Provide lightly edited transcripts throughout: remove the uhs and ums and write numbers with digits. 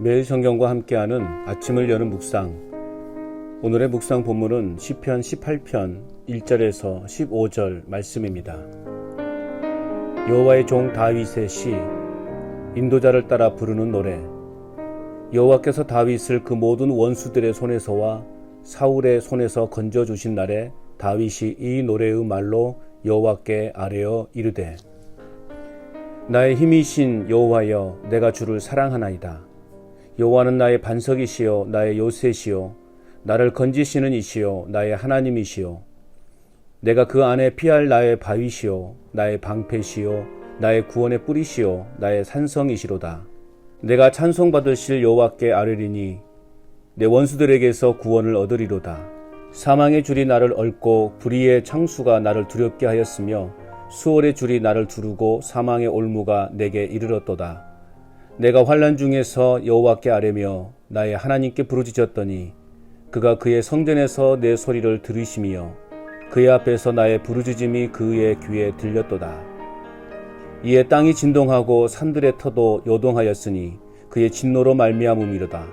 매일 성경과 함께하는 아침을 여는 묵상. 오늘의 묵상 본문은 시편 18편 1절에서 15절 말씀입니다. 여호와의 종 다윗의 시, 인도자를 따라 부르는 노래. 여호와께서 다윗을 그 모든 원수들의 손에서와 사울의 손에서 건져주신 날에 다윗이 이 노래의 말로 여호와께 아뢰어 이르되, 나의 힘이신 여호와여, 내가 주를 사랑하나이다. 여호와는 나의 반석이시요 나의 요새시요 나를 건지시는 이시요 나의 하나님이시요 내가 그 안에 피할 나의 바위시요 나의 방패시요 나의 구원의 뿌리시요 나의 산성이시로다. 내가 찬송받으실 여호와께 아뢰리니 내 원수들에게서 구원을 얻으리로다. 사망의 줄이 나를 얽고 불의의 창수가 나를 두렵게 하였으며 수월의 줄이 나를 두르고 사망의 올무가 내게 이르렀도다. 내가 환난 중에서 여호와께 아뢰며 나의 하나님께 부르짖었더니 그가 그의 성전에서 내 소리를 들으시며 그의 앞에서 나의 부르짖음이 그의 귀에 들렸도다. 이에 땅이 진동하고 산들의 터도 요동하였으니 그의 진노로 말미암음이로다.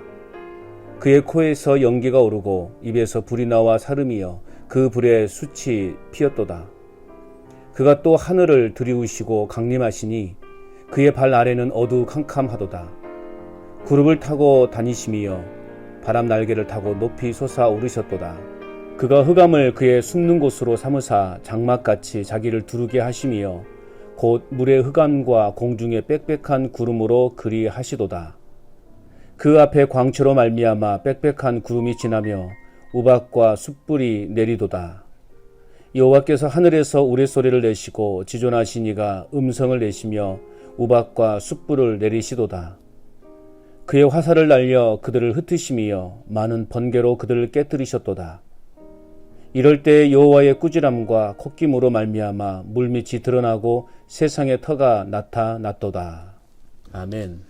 그의 코에서 연기가 오르고 입에서 불이 나와 사름이여 그 불에 숯이 피었도다. 그가 또 하늘을 들이우시고 강림하시니 그의 발 아래는 어두캄캄하도다. 구름을 타고 다니시며 바람 날개를 타고 높이 솟아오르셨도다. 그가 흑암을 그의 숨는 곳으로 삼으사 장막같이 자기를 두르게 하시며 곧 물의 흑암과 공중의 빽빽한 구름으로 그리하시도다. 그 앞에 광채로 말미암아 빽빽한 구름이 지나며 우박과 숯불이 내리도다. 여호와께서 하늘에서 우레소리를 내시고 지존하신 이가 음성을 내시며 우박과 숯불을 내리시도다. 그의 화살을 날려 그들을 흩으시며 많은 번개로 그들을 깨뜨리셨도다. 이럴 때 여호와의 꾸지람과 콧김으로 말미암아 물밑이 드러나고 세상의 터가 나타났도다. 아멘.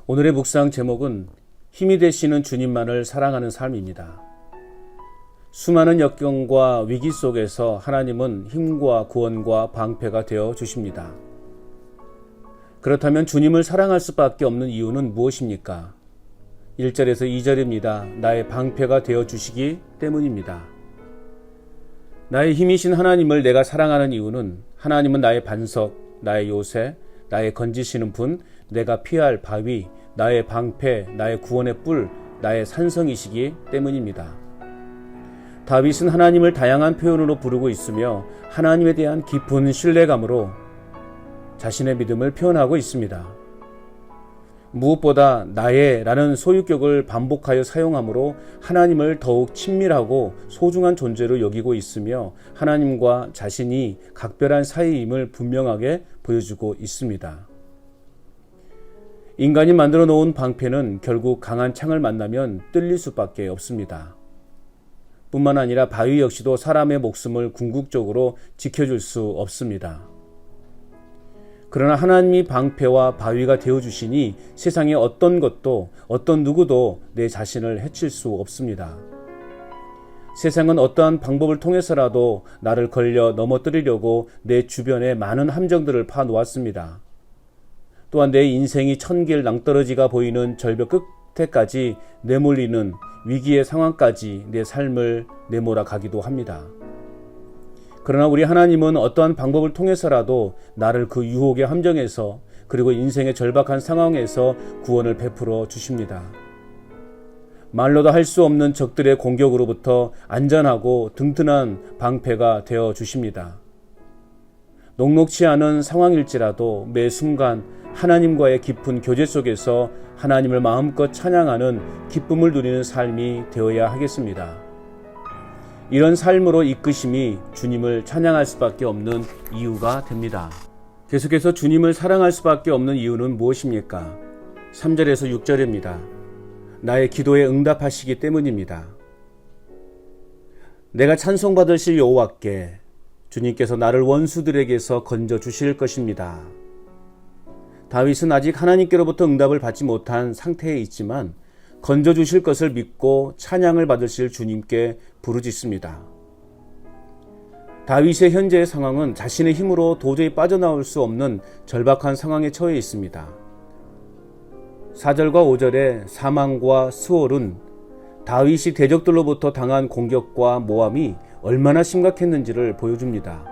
오늘의 묵상 제목은 힘이 되시는 주님만을 사랑하는 삶입니다. 수많은 역경과 위기 속에서 하나님은 힘과 구원과 방패가 되어 주십니다. 그렇다면 주님을 사랑할 수밖에 없는 이유는 무엇입니까? 1절에서 2절입니다. 나의 방패가 되어 주시기 때문입니다. 나의 힘이신 하나님을 내가 사랑하는 이유는 하나님은 나의 반석, 나의 요새, 나의 건지시는 분, 내가 피할 바위, 나의 방패, 나의 구원의 뿔, 나의 산성이시기 때문입니다. 다윗은 하나님을 다양한 표현으로 부르고 있으며 하나님에 대한 깊은 신뢰감으로 자신의 믿음을 표현하고 있습니다. 무엇보다 나의 라는 소유격을 반복하여 사용하므로 하나님을 더욱 친밀하고 소중한 존재로 여기고 있으며 하나님과 자신이 각별한 사이임을 분명하게 보여주고 있습니다. 인간이 만들어 놓은 방패는 결국 강한 창을 만나면 뚫릴 수밖에 없습니다. 뿐만 아니라 바위 역시도 사람의 목숨을 궁극적으로 지켜줄 수 없습니다. 그러나 하나님이 방패와 바위가 되어주시니 세상의 어떤 것도 어떤 누구도 내 자신을 해칠 수 없습니다. 세상은 어떠한 방법을 통해서라도 나를 걸려 넘어뜨리려고 내 주변에 많은 함정들을 파놓았습니다. 또한 내 인생이 천길 낭떠러지가 보이는 절벽 끝에까지 내몰리는 위기의 상황까지 내 삶을 내몰아 가기도 합니다. 그러나 우리 하나님은 어떠한 방법을 통해서라도 나를 그 유혹의 함정에서 그리고 인생의 절박한 상황에서 구원을 베풀어 주십니다. 말로도 할 수 없는 적들의 공격으로부터 안전하고 든든한 방패가 되어 주십니다. 녹록치 않은 상황일지라도 매 순간 하나님과의 깊은 교제 속에서 하나님을 마음껏 찬양하는 기쁨을 누리는 삶이 되어야 하겠습니다. 이런 삶으로 이끄심이 주님을 찬양할 수밖에 없는 이유가 됩니다. 계속해서 주님을 사랑할 수밖에 없는 이유는 무엇입니까? 3절에서 6절입니다. 나의 기도에 응답하시기 때문입니다. 내가 찬송받으실 여호와께 주님께서 나를 원수들에게서 건져주실 것입니다. 다윗은 아직 하나님께로부터 응답을 받지 못한 상태에 있지만 건져주실 것을 믿고 찬양을 받으실 주님께 부르짖습니다. 다윗의 현재의 상황은 자신의 힘으로 도저히 빠져나올 수 없는 절박한 상황에 처해 있습니다. 4절과 5절의 사망과 스홀은 다윗이 대적들로부터 당한 공격과 모함이 얼마나 심각했는지를 보여줍니다.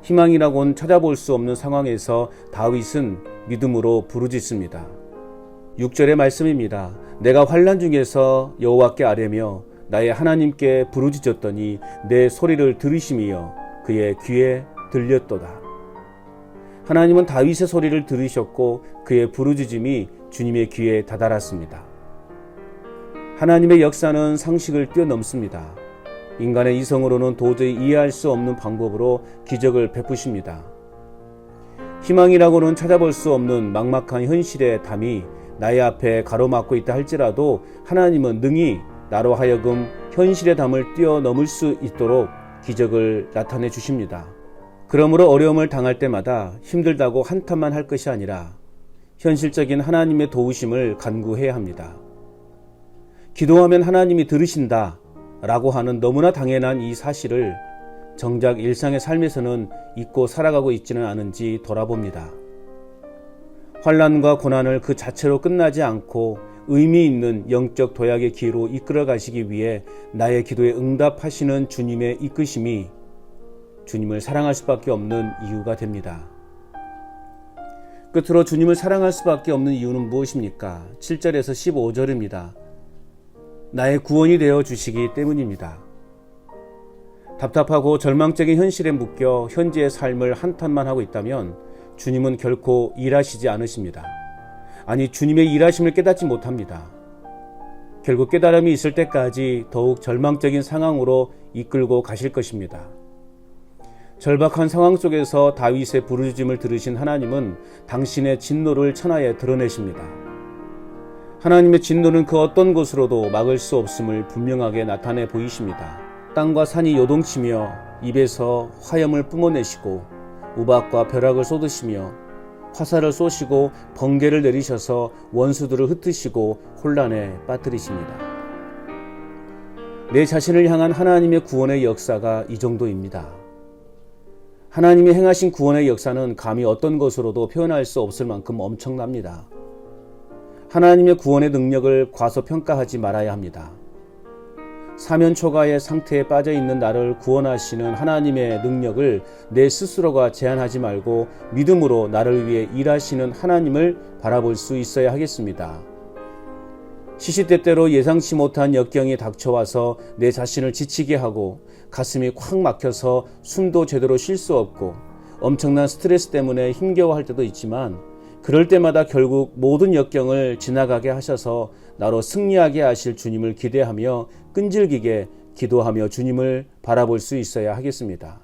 희망이라고는 찾아볼 수 없는 상황에서 다윗은 믿음으로 부르짖습니다. 6절의 말씀입니다. 내가 환난 중에서 여호와께 아뢰며 나의 하나님께 부르짖었더니 내 소리를 들으심이여 그의 귀에 들렸도다. 하나님은 다윗의 소리를 들으셨고 그의 부르짖음이 주님의 귀에 다다랐습니다. 하나님의 역사는 상식을 뛰어넘습니다. 인간의 이성으로는 도저히 이해할 수 없는 방법으로 기적을 베푸십니다. 희망이라고는 찾아볼 수 없는 막막한 현실의 담이 나의 앞에 가로막고 있다 할지라도 하나님은 능히 나로 하여금 현실의 담을 뛰어넘을 수 있도록 기적을 나타내 주십니다. 그러므로 어려움을 당할 때마다 힘들다고 한탄만 할 것이 아니라 현실적인 하나님의 도우심을 간구해야 합니다. 기도하면 하나님이 들으신다 라고 하는 너무나 당연한 이 사실을 정작 일상의 삶에서는 잊고 살아가고 있지는 않은지 돌아봅니다. 환난과 고난을 그 자체로 끝나지 않고 의미 있는 영적 도약의 길로 이끌어 가시기 위해 나의 기도에 응답하시는 주님의 이끄심이 주님을 사랑할 수밖에 없는 이유가 됩니다. 끝으로 주님을 사랑할 수밖에 없는 이유는 무엇입니까? 7절에서 15절입니다. 나의 구원이 되어 주시기 때문입니다. 답답하고 절망적인 현실에 묶여 현재의 삶을 한탄만 하고 있다면 주님은 결코 일하시지 않으십니다. 아니, 주님의 일하심을 깨닫지 못합니다. 결국 깨달음이 있을 때까지 더욱 절망적인 상황으로 이끌고 가실 것입니다. 절박한 상황 속에서 다윗의 부르짖음을 들으신 하나님은 당신의 진노를 천하에 드러내십니다. 하나님의 진노는 그 어떤 것으로도 막을 수 없음을 분명하게 나타내 보이십니다. 땅과 산이 요동치며 입에서 화염을 뿜어내시고 우박과 벼락을 쏟으시며 화살을 쏘시고 번개를 내리셔서 원수들을 흩으시고 혼란에 빠뜨리십니다. 내 자신을 향한 하나님의 구원의 역사가 이 정도입니다. 하나님이 행하신 구원의 역사는 감히 어떤 것으로도 표현할 수 없을 만큼 엄청납니다. 하나님의 구원의 능력을 과소평가하지 말아야 합니다. 사면초가의 상태에 빠져있는 나를 구원하시는 하나님의 능력을 내 스스로가 제한하지 말고 믿음으로 나를 위해 일하시는 하나님을 바라볼 수 있어야 하겠습니다. 시시때때로 예상치 못한 역경이 닥쳐와서 내 자신을 지치게 하고 가슴이 콱 막혀서 숨도 제대로 쉴 수 없고 엄청난 스트레스 때문에 힘겨워할 때도 있지만 그럴 때마다 결국 모든 역경을 지나가게 하셔서 나로 승리하게 하실 주님을 기대하며 끈질기게 기도하며 주님을 바라볼 수 있어야 하겠습니다.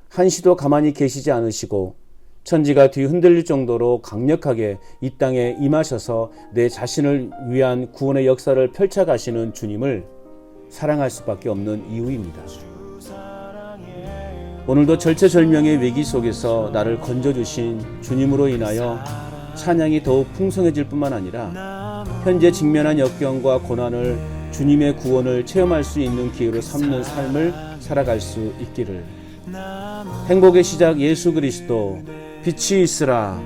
한시도 가만히 계시지 않으시고 천지가 뒤흔들릴 정도로 강력하게 이 땅에 임하셔서 내 자신을 위한 구원의 역사를 펼쳐가시는 주님을 사랑할 수밖에 없는 이유입니다. 오늘도 절체절명의 위기 속에서 나를 건져주신 주님으로 인하여 찬양이 더욱 풍성해질 뿐만 아니라 현재 직면한 역경과 고난을 주님의 구원을 체험할 수 있는 기회로 삼는 삶을 살아갈 수 있기를. 행복의 시작 예수 그리스도 빛이 있으라.